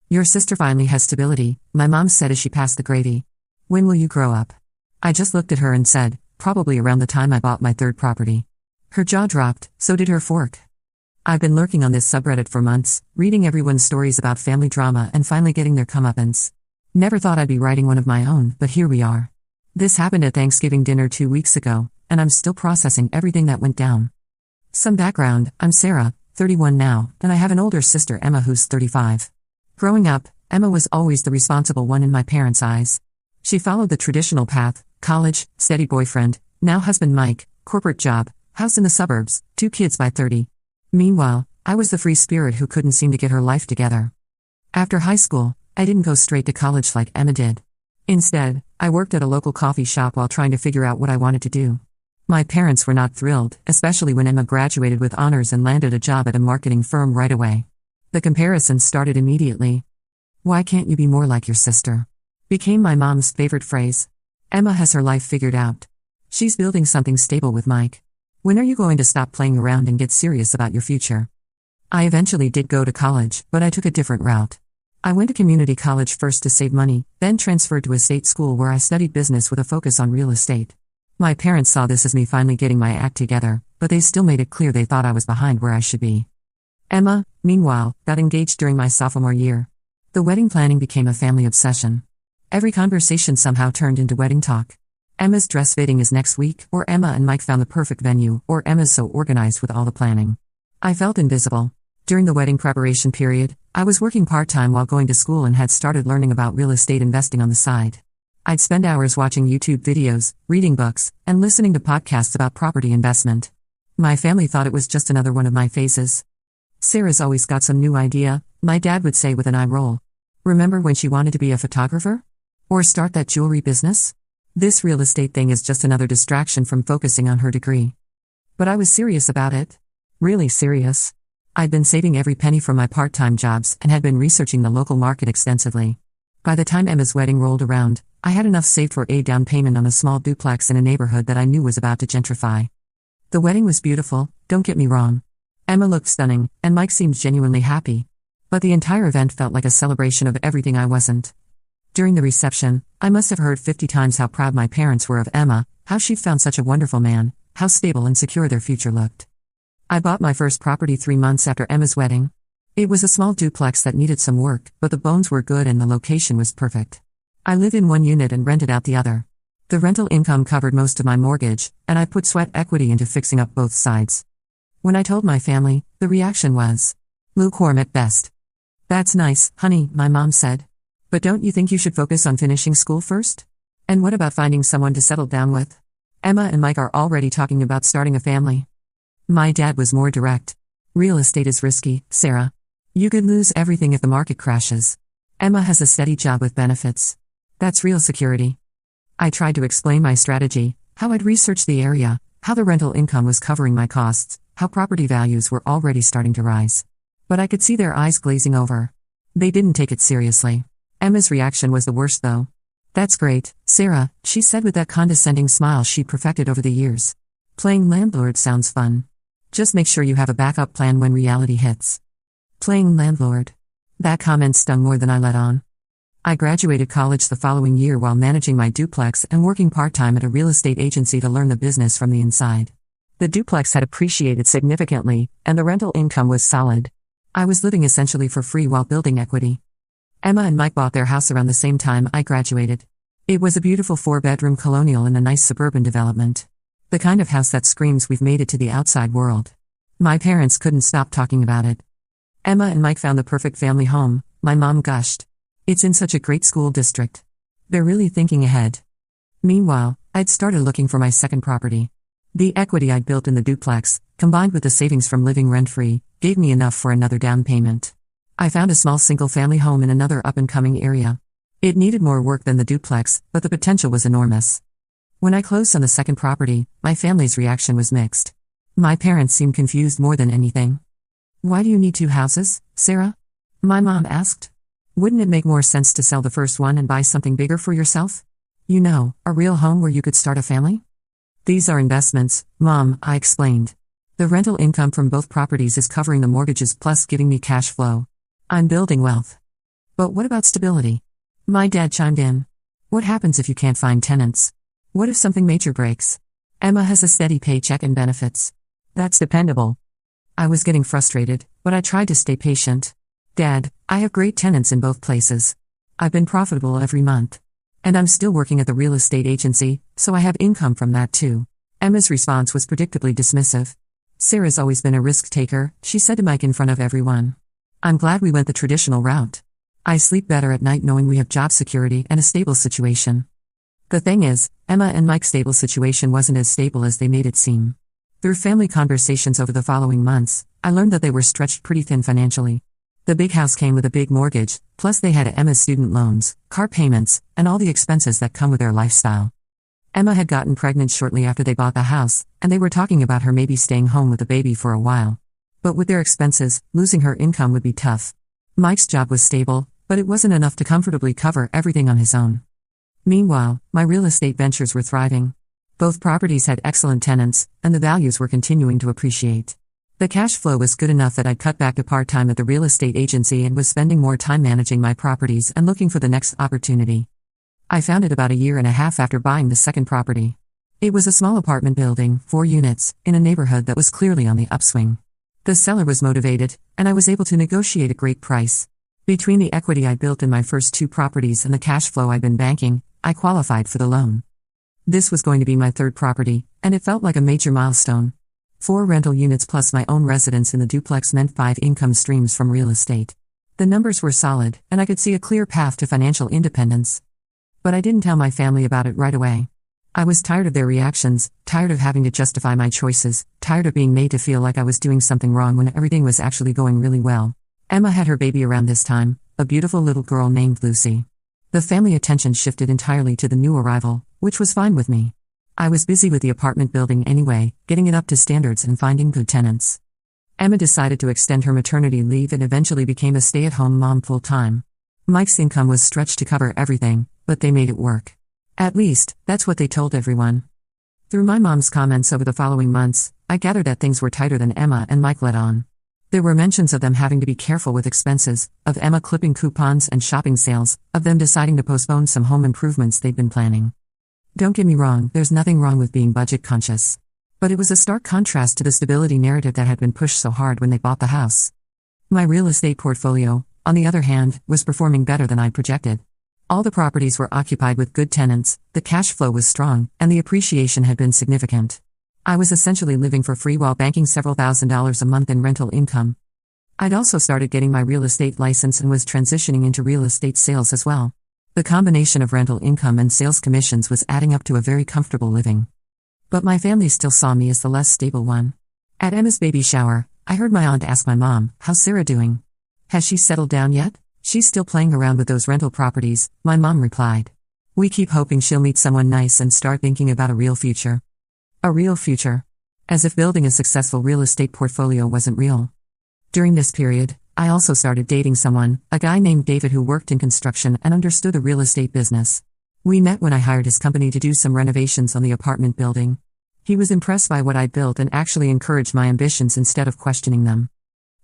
Your sister finally has stability, my mom said as she passed the gravy. When will you grow up? I just looked at her and said, probably around the time I bought my third property. Her jaw dropped, so did her fork. I've been lurking on this subreddit for months, reading everyone's stories about family drama and finally getting their comeuppance. Never thought I'd be writing one of my own, but here we are. This happened at Thanksgiving dinner 2 weeks ago, and I'm still processing everything that went down. Some background: I'm Sarah, 31 now, and I have an older sister Emma who's 35. Growing up, Emma was always the responsible one in my parents' eyes. She followed the traditional path: college, steady boyfriend, now husband Mike, corporate job, house in the suburbs, 2 kids by 30. Meanwhile, I was the free spirit who couldn't seem to get her life together. After high school, I didn't go straight to college like Emma did. Instead, I worked at a local coffee shop while trying to figure out what I wanted to do. My parents were not thrilled, especially when Emma graduated with honors and landed a job at a marketing firm right away. The comparison started immediately. "Why can't you be more like your sister?" became my mom's favorite phrase. Emma has her life figured out. She's building something stable with Mike. When are you going to stop playing around and get serious about your future? I eventually did go to college, but I took a different route. I went to community college first to save money, then transferred to a state school where I studied business with a focus on real estate. My parents saw this as me finally getting my act together, but they still made it clear they thought I was behind where I should be. Emma, meanwhile, got engaged during my sophomore year. The wedding planning became a family obsession. Every conversation somehow turned into wedding talk. Emma's dress fitting is next week, or Emma and Mike found the perfect venue, or Emma's so organized with all the planning. I felt invisible. During the wedding preparation period, I was working part-time while going to school and had started learning about real estate investing on the side. I'd spend hours watching YouTube videos, reading books, and listening to podcasts about property investment. My family thought it was just another one of my phases. "Sarah's always got some new idea," my dad would say with an eye roll. "Remember when she wanted to be a photographer? Or start that jewelry business? This real estate thing is just another distraction from focusing on her degree." But I was serious about it. Really serious. I'd been saving every penny from my part-time jobs and had been researching the local market extensively. By the time Emma's wedding rolled around, I had enough saved for a down payment on a small duplex in a neighborhood that I knew was about to gentrify. The wedding was beautiful, don't get me wrong. Emma looked stunning, and Mike seemed genuinely happy. But the entire event felt like a celebration of everything I wasn't. During the reception, I must have heard 50 times how proud my parents were of Emma, how she'd found such a wonderful man, how stable and secure their future looked. I bought my first property 3 months after Emma's wedding. It was a small duplex that needed some work, but the bones were good and the location was perfect. I lived in one unit and rented out the other. The rental income covered most of my mortgage, and I put sweat equity into fixing up both sides. When I told my family, the reaction was lukewarm at best. "That's nice, honey," my mom said. "But don't you think you should focus on finishing school first? And what about finding someone to settle down with? Emma and Mike are already talking about starting a family." My dad was more direct. "Real estate is risky, Sarah. You could lose everything if the market crashes. Emma has a steady job with benefits. That's real security." I tried to explain my strategy, how I'd researched the area, how the rental income was covering my costs, how property values were already starting to rise. But I could see their eyes glazing over. They didn't take it seriously. Emma's reaction was the worst though. "That's great, Sarah," she said with that condescending smile she'd perfected over the years. "Playing landlord sounds fun. Just make sure you have a backup plan when reality hits." Playing landlord. That comment stung more than I let on. I graduated college the following year while managing my duplex and working part-time at a real estate agency to learn the business from the inside. The duplex had appreciated significantly, and the rental income was solid. I was living essentially for free while building equity. Emma and Mike bought their house around the same time I graduated. It was a beautiful 4-bedroom colonial in a nice suburban development. The kind of house that screams we've made it to the outside world. My parents couldn't stop talking about it. "Emma and Mike found the perfect family home," my mom gushed. "It's in such a great school district. They're really thinking ahead." Meanwhile, I'd started looking for my second property. The equity I'd built in the duplex, combined with the savings from living rent-free, gave me enough for another down payment. I found a small single-family home in another up-and-coming area. It needed more work than the duplex, but the potential was enormous. When I closed on the second property, my family's reaction was mixed. My parents seemed confused more than anything. "Why do you need 2 houses, Sarah?" my mom asked. "Wouldn't it make more sense to sell the first one and buy something bigger for yourself? You know, a real home where you could start a family?" "These are investments, Mom," I explained. "The rental income from both properties is covering the mortgages plus giving me cash flow. I'm building wealth." But what about stability? My dad chimed in. What happens if you can't find tenants? What if something major breaks? Emma has a steady paycheck and benefits. That's dependable. I was getting frustrated, but I tried to stay patient. Dad, I have great tenants in both places. I've been profitable every month. And I'm still working at the real estate agency, so I have income from that too. Emma's response was predictably dismissive. Sarah's always been a risk taker, she said to Mike in front of everyone. I'm glad we went the traditional route. I sleep better at night knowing we have job security and a stable situation. The thing is, Emma and Mike's stable situation wasn't as stable as they made it seem. Through family conversations over the following months, I learned that they were stretched pretty thin financially. The big house came with a big mortgage, plus they had Emma's student loans, car payments, and all the expenses that come with their lifestyle. Emma had gotten pregnant shortly after they bought the house, and they were talking about her maybe staying home with the baby for a while. But with their expenses, losing her income would be tough. Mike's job was stable, but it wasn't enough to comfortably cover everything on his own. Meanwhile, my real estate ventures were thriving. Both properties had excellent tenants, and the values were continuing to appreciate. The cash flow was good enough that I'd cut back to part-time at the real estate agency and was spending more time managing my properties and looking for the next opportunity. I found it about a year and a half after buying the second property. It was a small apartment building, 4 units, in a neighborhood that was clearly on the upswing. The seller was motivated, and I was able to negotiate a great price. Between the equity I built in my first 2 properties and the cash flow I'd been banking, I qualified for the loan. This was going to be my third property, and it felt like a major milestone. 4 rental units plus my own residence in the duplex meant 5 income streams from real estate. The numbers were solid, and I could see a clear path to financial independence. But I didn't tell my family about it right away. I was tired of their reactions, tired of having to justify my choices, tired of being made to feel like I was doing something wrong when everything was actually going really well. Emma had her baby around this time, a beautiful little girl named Lucy. The family attention shifted entirely to the new arrival, which was fine with me. I was busy with the apartment building anyway, getting it up to standards and finding good tenants. Emma decided to extend her maternity leave and eventually became a stay-at-home mom full-time. Mike's income was stretched to cover everything, but they made it work. At least, that's what they told everyone. Through my mom's comments over the following months, I gathered that things were tighter than Emma and Mike let on. There were mentions of them having to be careful with expenses, of Emma clipping coupons and shopping sales, of them deciding to postpone some home improvements they'd been planning. Don't get me wrong, there's nothing wrong with being budget conscious. But it was a stark contrast to the stability narrative that had been pushed so hard when they bought the house. My real estate portfolio, on the other hand, was performing better than I'd projected. All the properties were occupied with good tenants, the cash flow was strong, and the appreciation had been significant. I was essentially living for free while banking several $1,000s a month in rental income. I'd also started getting my real estate license and was transitioning into real estate sales as well. The combination of rental income and sales commissions was adding up to a very comfortable living. But my family still saw me as the less stable one. At Emma's baby shower, I heard my aunt ask my mom, "How's Sarah doing? Has she settled down yet?" "She's still playing around with those rental properties," my mom replied. "We keep hoping she'll meet someone nice and start thinking about a real future." A real future. As if building a successful real estate portfolio wasn't real. During this period, I also started dating someone, a guy named David who worked in construction and understood the real estate business. We met when I hired his company to do some renovations on the apartment building. He was impressed by what I'd built and actually encouraged my ambitions instead of questioning them.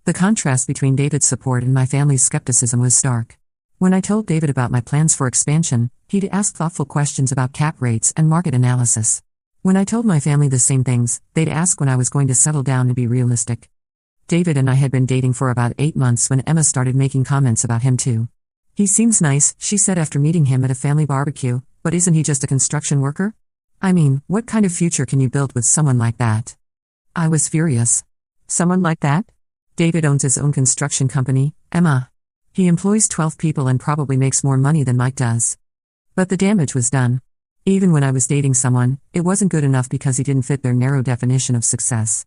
The contrast between David's support and my family's skepticism was stark. When I told David about my plans for expansion, he'd ask thoughtful questions about cap rates and market analysis. When I told my family the same things, they'd ask when I was going to settle down and be realistic. David and I had been dating for about 8 months when Emma started making comments about him too. "He seems nice," she said after meeting him at a family barbecue, "but isn't he just a construction worker? I mean, what kind of future can you build with someone like that?" I was furious. "Someone like that? David owns his own construction company, Emma. He employs 12 people and probably makes more money than Mike does." But the damage was done. Even when I was dating someone, it wasn't good enough because he didn't fit their narrow definition of success.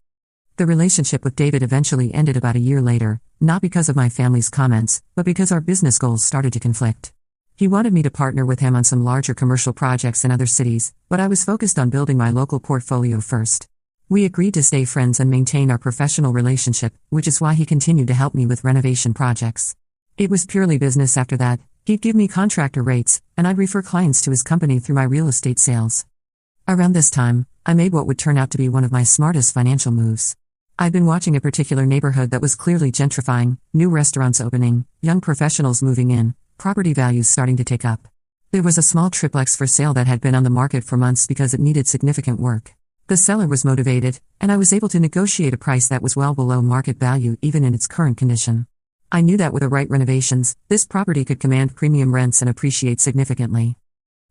The relationship with David eventually ended about a year later, not because of my family's comments, but because our business goals started to conflict. He wanted me to partner with him on some larger commercial projects in other cities, but I was focused on building my local portfolio first. We agreed to stay friends and maintain our professional relationship, which is why he continued to help me with renovation projects. It was purely business after that. He'd give me contractor rates, and I'd refer clients to his company through my real estate sales. Around this time, I made what would turn out to be one of my smartest financial moves. I'd been watching a particular neighborhood that was clearly gentrifying, new restaurants opening, young professionals moving in, property values starting to tick up. There was a small triplex for sale that had been on the market for months because it needed significant work. The seller was motivated, and I was able to negotiate a price that was well below market value even in its current condition. I knew that with the right renovations, this property could command premium rents and appreciate significantly.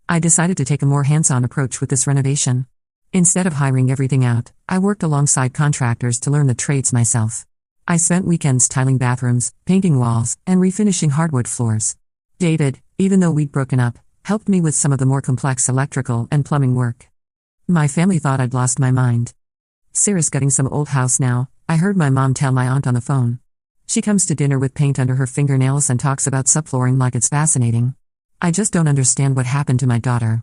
I decided to take a more hands-on approach with this renovation. Instead of hiring everything out, I worked alongside contractors to learn the trades myself. I spent weekends tiling bathrooms, painting walls, and refinishing hardwood floors. David, even though we'd broken up, helped me with some of the more complex electrical and plumbing work. My family thought I'd lost my mind. Sarah's gutting some old house now, I heard my mom tell my aunt on the phone. She comes to dinner with paint under her fingernails and talks about subflooring like it's fascinating. I just don't understand what happened to my daughter.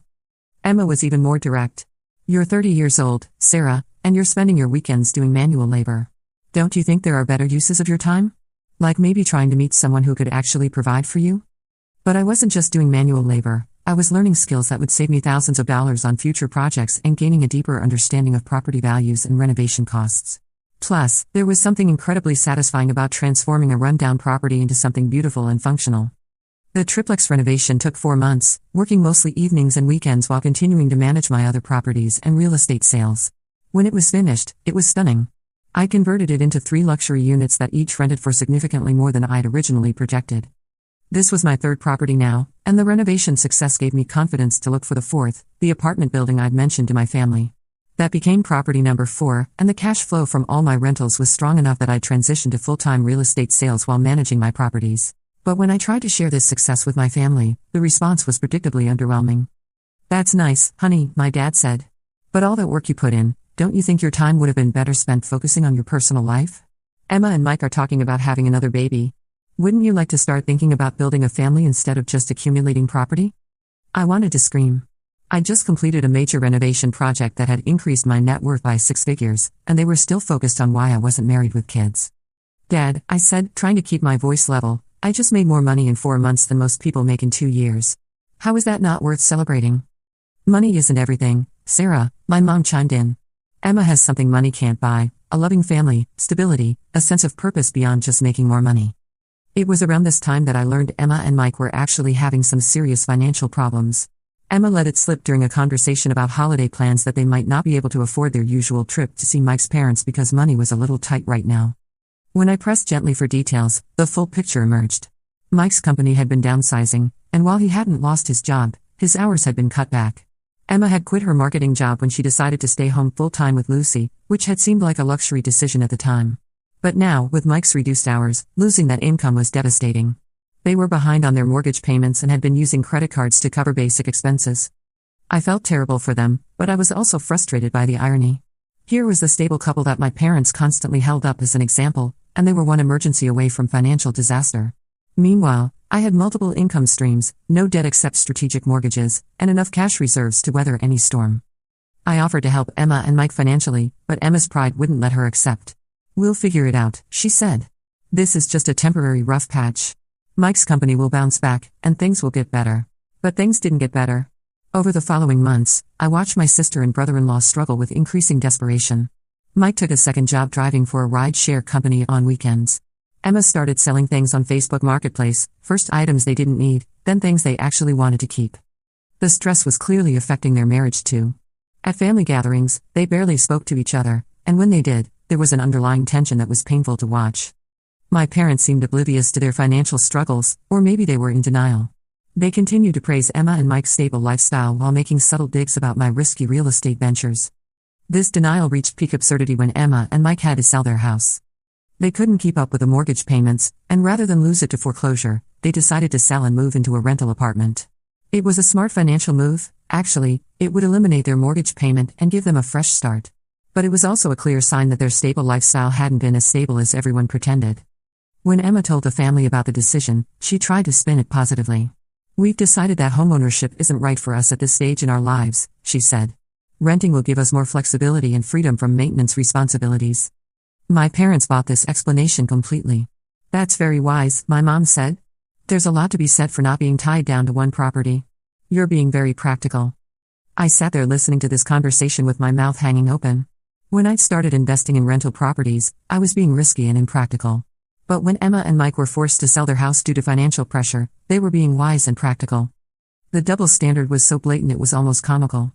Emma was even more direct. You're 30 years old, Sarah, and you're spending your weekends doing manual labor. Don't you think there are better uses of your time? Like maybe trying to meet someone who could actually provide for you? But I wasn't just doing manual labor, I was learning skills that would save me thousands of dollars on future projects and gaining a deeper understanding of property values and renovation costs. Plus, there was something incredibly satisfying about transforming a rundown property into something beautiful and functional. The triplex renovation took 4 months, working mostly evenings and weekends while continuing to manage my other properties and real estate sales. When it was finished, it was stunning. I converted it into 3 luxury units that each rented for significantly more than I'd originally projected. This was my 3rd property now, and the renovation success gave me confidence to look for the 4th, the apartment building I'd mentioned to my family. That became property number 4, and the cash flow from all my rentals was strong enough that I transitioned to full-time real estate sales while managing my properties. But when I tried to share this success with my family, the response was predictably underwhelming. That's nice, honey, my dad said. But all that work you put in, don't you think your time would have been better spent focusing on your personal life? Emma and Mike are talking about having another baby. Wouldn't you like to start thinking about building a family instead of just accumulating property? I wanted to scream. I just completed a major renovation project that had increased my net worth by 6 figures, and they were still focused on why I wasn't married with kids. Dad, I said, trying to keep my voice level, I just made more money in 4 months than most people make in 2 years. How is that not worth celebrating? Money isn't everything, Sarah, my mom chimed in. Emma has something money can't buy, a loving family, stability, a sense of purpose beyond just making more money. It was around this time that I learned Emma and Mike were actually having some serious financial problems. Emma let it slip during a conversation about holiday plans that they might not be able to afford their usual trip to see Mike's parents because money was a little tight right now. When I pressed gently for details, the full picture emerged. Mike's company had been downsizing, and while he hadn't lost his job, his hours had been cut back. Emma had quit her marketing job when she decided to stay home full-time with Lucy, which had seemed like a luxury decision at the time. But now, with Mike's reduced hours, losing that income was devastating. They were behind on their mortgage payments and had been using credit cards to cover basic expenses. I felt terrible for them, but I was also frustrated by the irony. Here was the stable couple that my parents constantly held up as an example, and they were one emergency away from financial disaster. Meanwhile, I had multiple income streams, no debt except strategic mortgages, and enough cash reserves to weather any storm. I offered to help Emma and Mike financially, but Emma's pride wouldn't let her accept. We'll figure it out, she said. This is just a temporary rough patch. Mike's company will bounce back, and things will get better. But things didn't get better. Over the following months, I watched my sister and brother-in-law struggle with increasing desperation. Mike took a second job driving for a ride-share company on weekends. Emma started selling things on Facebook Marketplace, first items they didn't need, then things they actually wanted to keep. The stress was clearly affecting their marriage too. At family gatherings, they barely spoke to each other, and when they did, there was an underlying tension that was painful to watch. My parents seemed oblivious to their financial struggles, or maybe they were in denial. They continued to praise Emma and Mike's stable lifestyle while making subtle digs about my risky real estate ventures. This denial reached peak absurdity when Emma and Mike had to sell their house. They couldn't keep up with the mortgage payments, and rather than lose it to foreclosure, they decided to sell and move into a rental apartment. It was a smart financial move, actually, it would eliminate their mortgage payment and give them a fresh start. But it was also a clear sign that their stable lifestyle hadn't been as stable as everyone pretended. When Emma told the family about the decision, she tried to spin it positively. We've decided that homeownership isn't right for us at this stage in our lives, she said. Renting will give us more flexibility and freedom from maintenance responsibilities. My parents bought this explanation completely. That's very wise, my mom said. There's a lot to be said for not being tied down to one property. You're being very practical. I sat there listening to this conversation with my mouth hanging open. When I'd started investing in rental properties, I was being risky and impractical. But when Emma and Mike were forced to sell their house due to financial pressure, they were being wise and practical. The double standard was so blatant it was almost comical.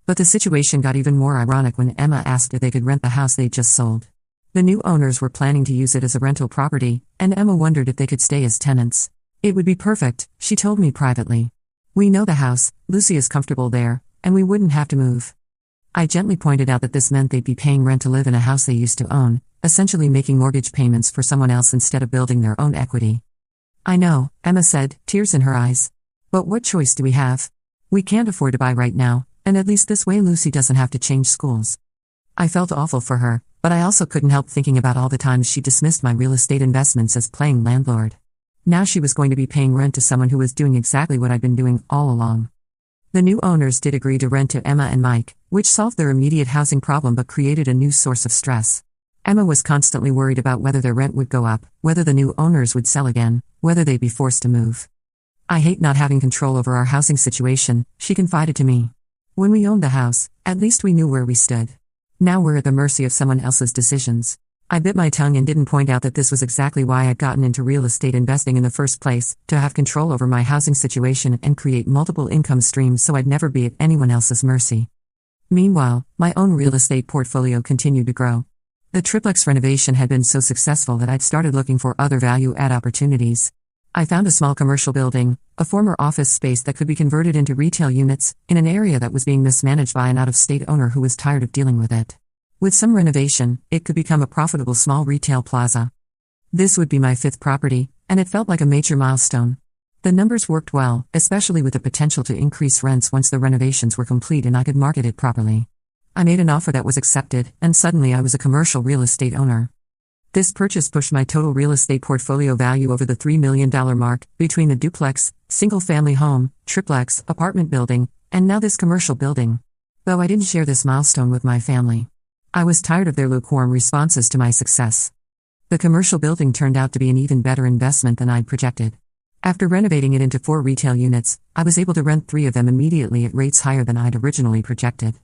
But the situation got even more ironic when Emma asked if they could rent the house they'd just sold. The new owners were planning to use it as a rental property, and Emma wondered if they could stay as tenants. It would be perfect, she told me privately. We know the house, Lucy is comfortable there, and we wouldn't have to move. I gently pointed out that this meant they'd be paying rent to live in a house they used to own, essentially making mortgage payments for someone else instead of building their own equity. I know, Emma said, tears in her eyes. But what choice do we have? We can't afford to buy right now, and at least this way Lucy doesn't have to change schools. I felt awful for her, but I also couldn't help thinking about all the times she dismissed my real estate investments as playing landlord. Now she was going to be paying rent to someone who was doing exactly what I'd been doing all along. The new owners did agree to rent to Emma and Mike, which solved their immediate housing problem but created a new source of stress. Emma was constantly worried about whether their rent would go up, whether the new owners would sell again, whether they'd be forced to move. I hate not having control over our housing situation, she confided to me. When we owned the house, at least we knew where we stood. Now we're at the mercy of someone else's decisions. I bit my tongue and didn't point out that this was exactly why I'd gotten into real estate investing in the first place, to have control over my housing situation and create multiple income streams so I'd never be at anyone else's mercy. Meanwhile, my own real estate portfolio continued to grow. The triplex renovation had been so successful that I'd started looking for other value-add opportunities. I found a small commercial building, a former office space that could be converted into retail units, in an area that was being mismanaged by an out-of-state owner who was tired of dealing with it. With some renovation, it could become a profitable small retail plaza. This would be my 5th property, and it felt like a major milestone. The numbers worked well, especially with the potential to increase rents once the renovations were complete and I could market it properly. I made an offer that was accepted, and suddenly I was a commercial real estate owner. This purchase pushed my total real estate portfolio value over the $3 million mark, between the duplex, single-family home, triplex, apartment building, and now this commercial building. Though I didn't share this milestone with my family. I was tired of their lukewarm responses to my success. The commercial building turned out to be an even better investment than I'd projected. After renovating it into 4 retail units, I was able to rent 3 of them immediately at rates higher than I'd originally projected.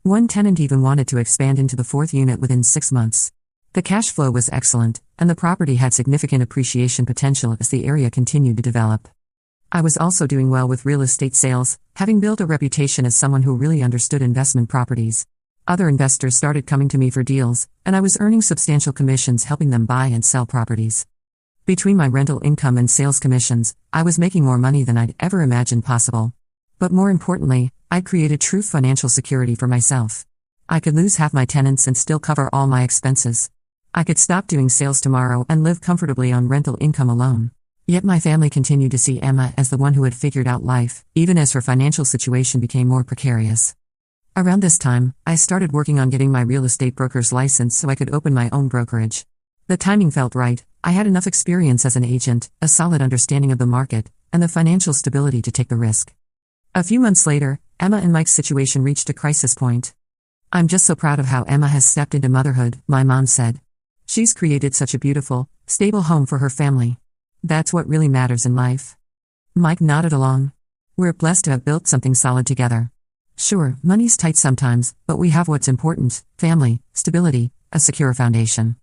One tenant even wanted to expand into the 4th unit within 6 months. The cash flow was excellent, and the property had significant appreciation potential as the area continued to develop. I was also doing well with real estate sales, having built a reputation as someone who really understood investment properties. Other investors started coming to me for deals, and I was earning substantial commissions helping them buy and sell properties. Between my rental income and sales commissions, I was making more money than I'd ever imagined possible. But more importantly, I'd created true financial security for myself. I could lose half my tenants and still cover all my expenses. I could stop doing sales tomorrow and live comfortably on rental income alone. Yet my family continued to see Emma as the one who had figured out life, even as her financial situation became more precarious. Around this time, I started working on getting my real estate broker's license so I could open my own brokerage. The timing felt right. I had enough experience as an agent, a solid understanding of the market, and the financial stability to take the risk. A few months later, Emma and Mike's situation reached a crisis point. I'm just so proud of how Emma has stepped into motherhood, my mom said. She's created such a beautiful, stable home for her family. That's what really matters in life. Mike nodded along. We're blessed to have built something solid together. Sure, money's tight sometimes, but we have what's important: family, stability, a secure foundation.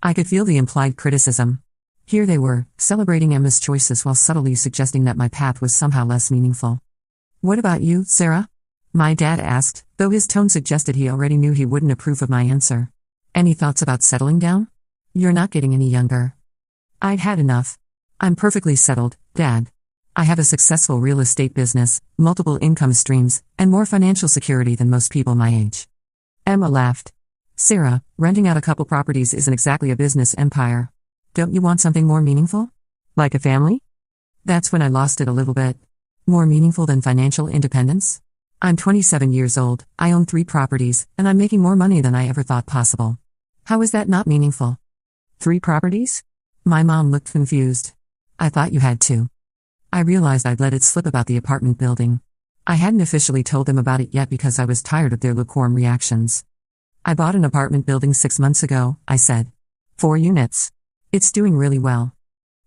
I could feel the implied criticism. Here they were, celebrating Emma's choices while subtly suggesting that my path was somehow less meaningful. What about you, Sarah? My dad asked, though his tone suggested he already knew he wouldn't approve of my answer. Any thoughts about settling down? You're not getting any younger. I'd had enough. I'm perfectly settled, Dad. I have a successful real estate business, multiple income streams, and more financial security than most people my age. Emma laughed. Sarah, renting out a couple properties isn't exactly a business empire. Don't you want something more meaningful? Like a family? That's when I lost it a little bit. More meaningful than financial independence? I'm 27 years old, I own 3 properties, and I'm making more money than I ever thought possible. How is that not meaningful? 3 properties? My mom looked confused. I thought you had 2. I realized I'd let it slip about the apartment building. I hadn't officially told them about it yet because I was tired of their lukewarm reactions. I bought an apartment building 6 months ago, I said. 4 units. It's doing really well.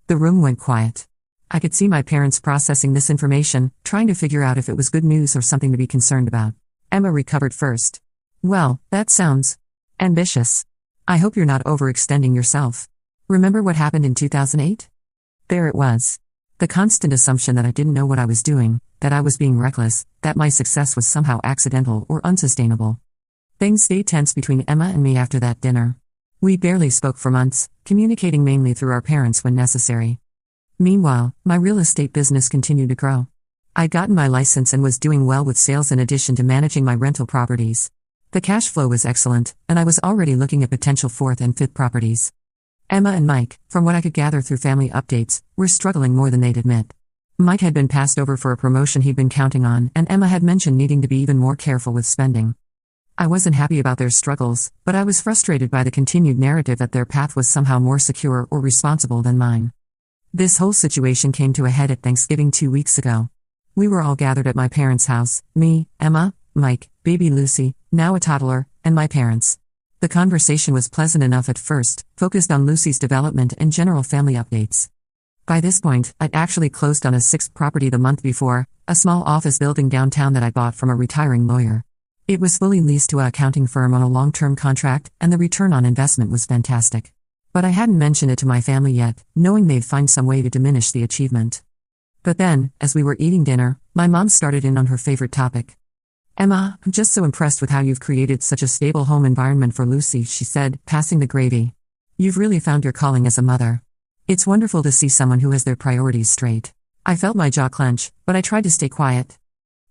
The room went quiet. I could see my parents processing this information, trying to figure out if it was good news or something to be concerned about. Emma recovered first. Well, that sounds... Ambitious. I hope you're not overextending yourself. Remember what happened in 2008? There it was. The constant assumption that I didn't know what I was doing, that I was being reckless, that my success was somehow accidental or unsustainable. Things stayed tense between Emma and me after that dinner. We barely spoke for months, communicating mainly through our parents when necessary. Meanwhile, my real estate business continued to grow. I'd gotten my license and was doing well with sales in addition to managing my rental properties. The cash flow was excellent, and I was already looking at potential fourth and fifth properties. Emma and Mike, from what I could gather through family updates, were struggling more than they'd admit. Mike had been passed over for a promotion he'd been counting on, and Emma had mentioned needing to be even more careful with spending. I wasn't happy about their struggles, but I was frustrated by the continued narrative that their path was somehow more secure or responsible than mine. This whole situation came to a head at Thanksgiving 2 weeks ago. We were all gathered at my parents' house, me, Emma, Mike, baby Lucy, now a toddler, and my parents. The conversation was pleasant enough at first, focused on Lucy's development and general family updates. By this point, I'd actually closed on a sixth property the month before, a small office building downtown that I bought from a retiring lawyer. It was fully leased to an accounting firm on a long-term contract, and the return on investment was fantastic. But I hadn't mentioned it to my family yet, knowing they'd find some way to diminish the achievement. But then, as we were eating dinner, my mom started in on her favorite topic. "Emma, I'm just so impressed with how you've created such a stable home environment for Lucy," she said, passing the gravy. "You've really found your calling as a mother. It's wonderful to see someone who has their priorities straight." I felt my jaw clench, but I tried to stay quiet.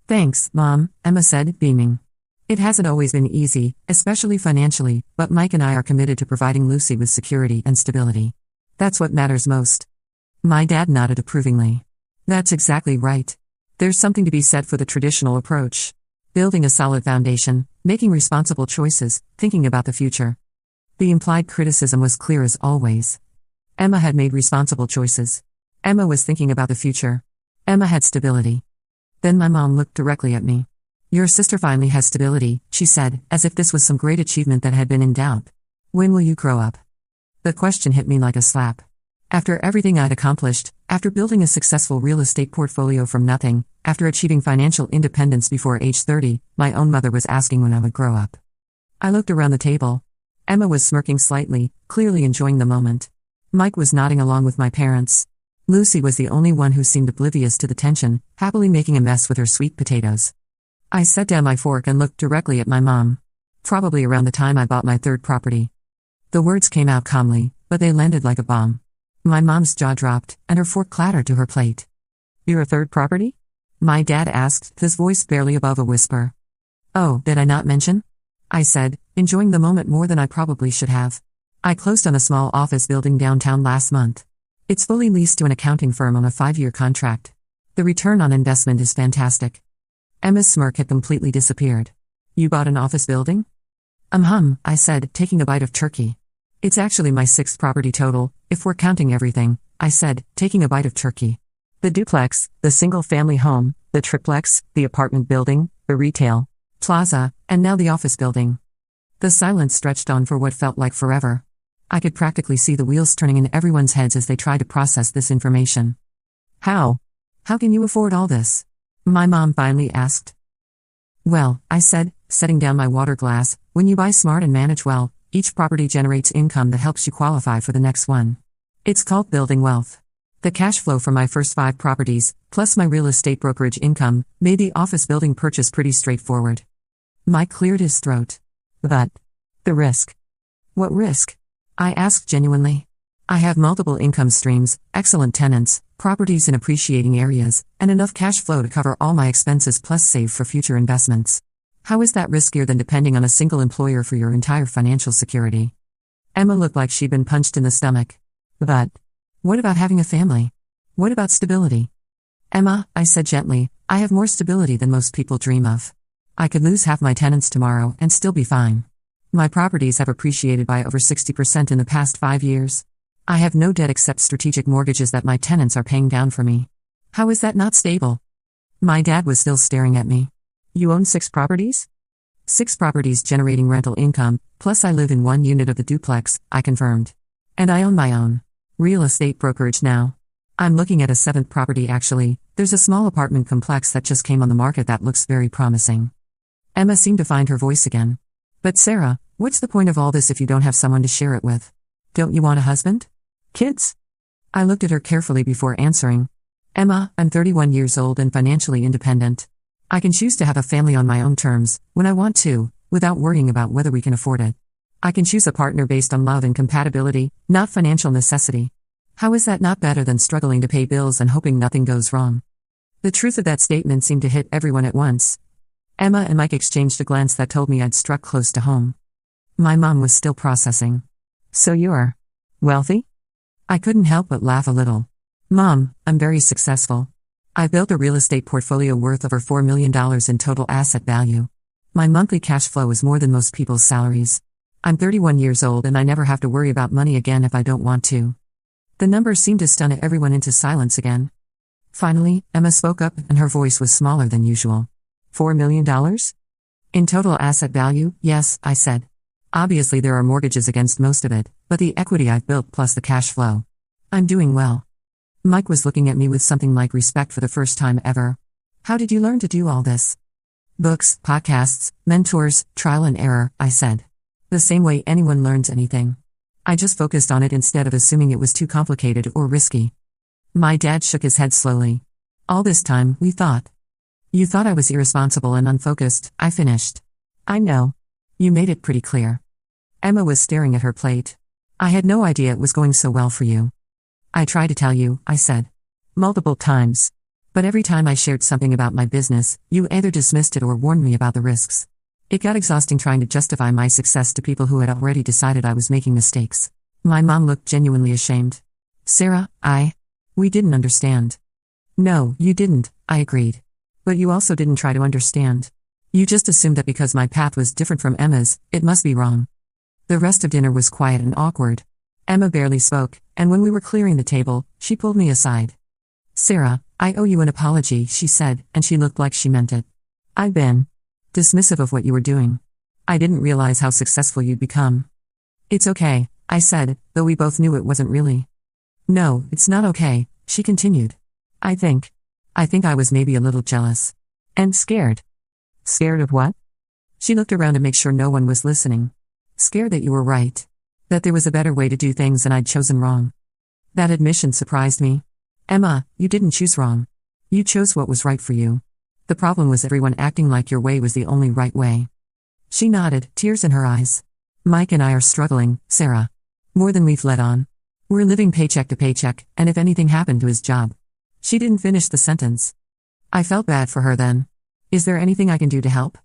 "Thanks, Mom," Emma said, beaming. "It hasn't always been easy, especially financially, but Mike and I are committed to providing Lucy with security and stability. That's what matters most." My dad nodded approvingly. "That's exactly right. There's something to be said for the traditional approach. Building a solid foundation, making responsible choices, thinking about the future." The implied criticism was clear as always. Emma had made responsible choices. Emma was thinking about the future. Emma had stability. Then my mom looked directly at me. "Your sister finally has stability," she said, as if this was some great achievement that had been in doubt. "When will you grow up?" The question hit me like a slap. After everything I'd accomplished, after building a successful real estate portfolio from nothing, after achieving financial independence before age 30, my own mother was asking when I would grow up. I looked around the table. Emma was smirking slightly, clearly enjoying the moment. Mike was nodding along with my parents. Lucy was the only one who seemed oblivious to the tension, happily making a mess with her sweet potatoes. I set down my fork and looked directly at my mom. Probably around the time I bought my third property. The words came out calmly, but they landed like a bomb. My mom's jaw dropped, and her fork clattered to her plate. "You're a third property?" my dad asked, his voice barely above a whisper. "Oh, did I not mention?" I said, enjoying the moment more than I probably should have. "I closed on a small office building downtown last month. It's fully leased to an accounting firm on a 5-year contract. The return on investment is fantastic." Emma's smirk had completely disappeared. "You bought an office building?" I said, taking a bite of turkey. "It's actually my 6th property total, if we're counting everything," I said, taking a bite of turkey. "The duplex, the single-family home, the triplex, the apartment building, the retail plaza, and now the office building." The silence stretched on for what felt like forever. I could practically see the wheels turning in everyone's heads as they tried to process this information. How can you afford all this?" my mom finally asked. "Well," I said, setting down my water glass, "when you buy smart and manage well, each property generates income that helps you qualify for the next one. It's called building wealth. The cash flow from my first 5 properties, plus my real estate brokerage income, made the office building purchase pretty straightforward." Mike cleared his throat. "But the risk." "What risk?" I asked genuinely. "I have multiple income streams, excellent tenants, properties in appreciating areas, and enough cash flow to cover all my expenses plus save for future investments. How is that riskier than depending on a single employer for your entire financial security?" Emma looked like she'd been punched in the stomach. "But what about having a family? What about stability?" "Emma," I said gently, "I have more stability than most people dream of. I could lose half my tenants tomorrow and still be fine. My properties have appreciated by over 60% in the past 5 years. I have no debt except strategic mortgages that my tenants are paying down for me. How is that not stable?" My dad was still staring at me. "You own 6 properties?" "6 properties generating rental income, plus I live in 1 unit of the duplex," I confirmed. "And I own my own real estate brokerage now. I'm looking at a 7th property actually. There's a small apartment complex that just came on the market that looks very promising." Emma seemed to find her voice again. "But Sarah, What's the point of all this if you don't have someone to share it with? Don't you want a husband? Kids? I looked at her carefully before answering. Emma, I'm 31 years old and financially independent. I can choose to have a family on my own terms, when I want to, without worrying about whether we can afford it. I can choose a partner based on love and compatibility, not financial necessity. How is that not better than struggling to pay bills and hoping nothing goes wrong? The truth of that statement seemed to hit everyone at once. Emma and Mike exchanged a glance that told me I'd struck close to home. My mom was still processing. So you're wealthy? I couldn't help but laugh a little. Mom, I'm very successful. I built a real estate portfolio worth over $4 million in total asset value. My monthly cash flow is more than most people's salaries. I'm 31 years old and I never have to worry about money again if I don't want to. The numbers seemed to stun everyone into silence again. Finally, Emma spoke up and her voice was smaller than usual. $4 million? In total asset value, yes, I said. Obviously there are mortgages against most of it, but the equity I've built plus the cash flow. I'm doing well. Mike was looking at me with something like respect for the first time ever. How did you learn to do all this? Books, podcasts, mentors, trial and error, I said. The same way anyone learns anything. I just focused on it instead of assuming it was too complicated or risky. My dad shook his head slowly. All this time, we thought. You thought I was irresponsible and unfocused, I finished. I know. You made it pretty clear. Emma was staring at her plate. I had no idea it was going so well for you. I tried to tell you, I said. Multiple times. But every time I shared something about my business, you either dismissed it or warned me about the risks. It got exhausting trying to justify my success to people who had already decided I was making mistakes. My mom looked genuinely ashamed. Sarah, we didn't understand. No, you didn't, I agreed. But you also didn't try to understand. You just assumed that because my path was different from Emma's, it must be wrong. The rest of dinner was quiet and awkward. Emma barely spoke, and when we were clearing the table, she pulled me aside. Sarah, I owe you an apology, she said, and she looked like she meant it. I've been dismissive of what you were doing. I didn't realize how successful you'd become. It's okay, I said, though we both knew it wasn't really. No, it's not okay, she continued. I think I was maybe a little jealous. And scared. Scared of what? She looked around to make sure no one was listening. Scared that you were right. That there was a better way to do things and I'd chosen wrong. That admission surprised me. Emma, you didn't choose wrong. You chose what was right for you. The problem was everyone acting like your way was the only right way. She nodded, tears in her eyes. Mike and I are struggling, Sarah. More than we've let on. We're living paycheck to paycheck, and if anything happened to his job. She didn't finish the sentence. I felt bad for her then. Is there anything I can do to help?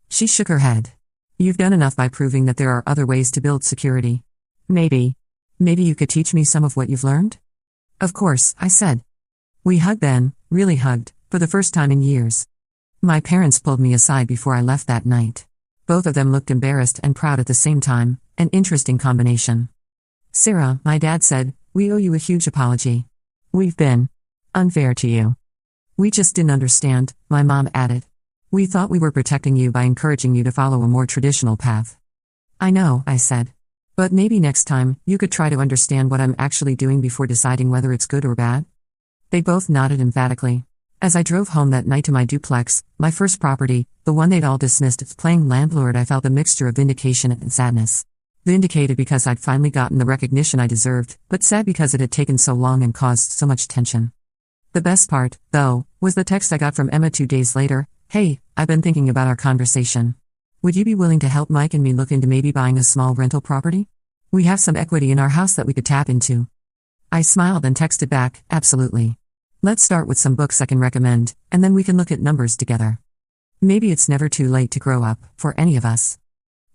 She shook her head. You've done enough by proving that there are other ways to build security. Maybe you could teach me some of what you've learned? Of course, I said. We hugged then, really hugged, for the first time in years. My parents pulled me aside before I left that night. Both of them looked embarrassed and proud at the same time, an interesting combination. Sarah, my dad said, we owe you a huge apology. We've been unfair to you. We just didn't understand, my mom added. We thought we were protecting you by encouraging you to follow a more traditional path. I know, I said. But maybe next time, you could try to understand what I'm actually doing before deciding whether it's good or bad? They both nodded emphatically. As I drove home that night to my duplex, my first property, the one they'd all dismissed as playing landlord, I felt a mixture of vindication and sadness. Vindicated because I'd finally gotten the recognition I deserved, but sad because it had taken so long and caused so much tension. The best part, though, was the text I got from Emma 2 days later. Hey, I've been thinking about our conversation. Would you be willing to help Mike and me look into maybe buying a small rental property? We have some equity in our house that we could tap into. I smiled and texted back, absolutely. Let's start with some books I can recommend, and then we can look at numbers together. Maybe it's never too late to grow up, for any of us.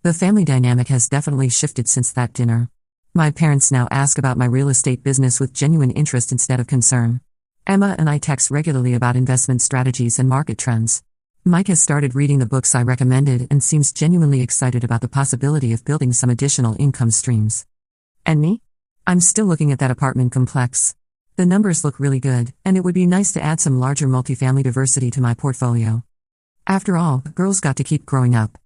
The family dynamic has definitely shifted since that dinner. My parents now ask about my real estate business with genuine interest instead of concern. Emma and I text regularly about investment strategies and market trends. Mike has started reading the books I recommended and seems genuinely excited about the possibility of building some additional income streams. And me? I'm still looking at that apartment complex. The numbers look really good, and it would be nice to add some larger multifamily diversity to my portfolio. After all, girls got to keep growing up.